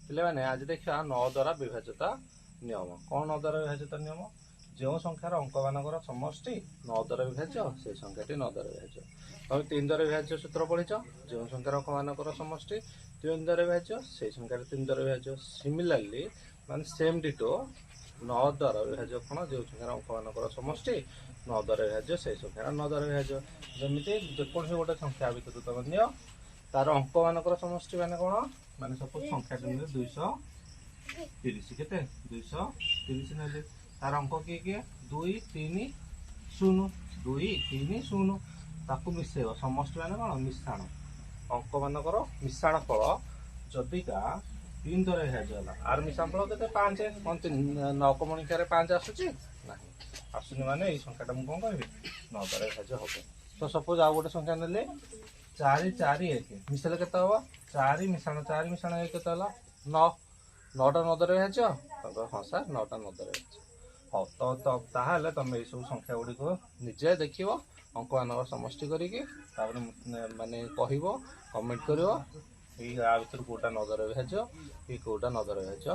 ପିଲାମାନେ ଆଜି ଦେଖିବା 9 ଦ୍ୱାରା ବିଭାଜ୍ୟତା ନିୟମ। କ'ଣ 9 ଦ୍ୱାରା ବିଭାଜ୍ୟତା ନିୟମ? ଯେଉଁ ସଂଖ୍ୟାର ଅଙ୍କମାନଙ୍କର ସମଷ୍ଟି 9 ଦ୍ୱାରା ବିଭାଜ୍ୟ ସେହି ସଂଖ୍ୟାଟି 9 ଦ୍ୱାରା ବିଭାଜ୍ୟ। ତମେ 3 ଦ୍ୱାରା ବିଭାଜ୍ୟ ସୂତ୍ର ପଢ଼ିଛ। ଯେଉଁ ସଂଖ୍ୟାର ଅଙ୍କମାନଙ୍କର ସମଷ୍ଟି 3 ଦ୍ୱାରା ବିଭାଜ୍ୟ ସେହି ସଂଖ୍ୟାଟି 3 ଦ୍ୱାରା ବିଭାଜ୍ୟ। ସିମିଲାରଲି ମାନେ ସେମ୍ ଡିଟୋ 9 ଦ୍ୱାରା ବିଭାଜ୍ୟ କ'ଣ? ଯେଉଁ ସଂଖ୍ୟାର ଅଙ୍କମାନଙ୍କର ସମଷ୍ଟି 9 ଦ୍ୱାରା ବିଭାଜ୍ୟ ସେହି ସଂଖ୍ୟାର 9 ଦ୍ୱାରା ବିଭାଜ୍ୟ। ଯେମିତି ଯେକୌଣସି ଗୋଟେ ସଂଖ୍ୟା ଭିତରୁ ତମେ ନିଅ, ତାର ଅଙ୍କମାନଙ୍କର ସମଷ୍ଟି ମାନେ କ'ଣ? ମାନେ ସପୋଜ ସଂଖ୍ୟାଟି ନେଲେ 230। କେତେ? 230 ନେଲେ ତାର ଅଙ୍କ କିଏ କିଏ? 2 3 0 2 3 0। ତାକୁ ମିଶେଇବ। ସମଷ୍ଟି ମାନେ କ'ଣ? ମିଶାଣ। ଅଙ୍କମାନଙ୍କର ମିଶାଣ ଫଳ ଯଦିକା 3 ଦ୍ୱାରା ବିଭାଜ୍ୟ ହେଲା, ଆର ମିଶାଣ ଫଳ କେତେ? 5। କ'ଣ 9 କମଣିକାରେ 5 ଆସୁଛି? ନାହିଁ, ଆସୁନି। ମାନେ ଏଇ ସଂଖ୍ୟାଟା ମୁଁ କ'ଣ କହିବି? 9 ଦ୍ୱାରା ବିଭାଜ୍ୟ ହବ। ତ ସପୋଜ ଆଉ ଗୋଟେ ସଂଖ୍ୟା ନେଲେ 4 4 1 ମିଶାଇଲେ କେତେ ହବ? 4 ମିଶାଣ 4 ମିଶାଣ 1 କେତେ ହେଲା? 9। 9ଟା 9 ଦ୍ୱାରା ବିଭାଜ୍ୟ? ହଁ ସାର୍ 9ଟା 9 ଦ୍ୱାରା ବିଭାଜ୍ୟ। ହଉ, ତ ତାହେଲେ ତମେ ଏଇସବୁ ସଂଖ୍ୟା ଗୁଡ଼ିକୁ ନିଜେ ଦେଖିବ ଅଙ୍କମାନଙ୍କର ସମଷ୍ଟି କରିକି, ତାପରେ ମାନେ କହିବ, କମେଣ୍ଟ କରିବ ଏଇ ଆ ଭିତରୁ କେଉଁଟା 9 ଦ୍ୱାରା ବିଭାଜ୍ୟ କି କେଉଁଟା 9 ଦ୍ୱାରା ବିଭାଜ୍ୟ।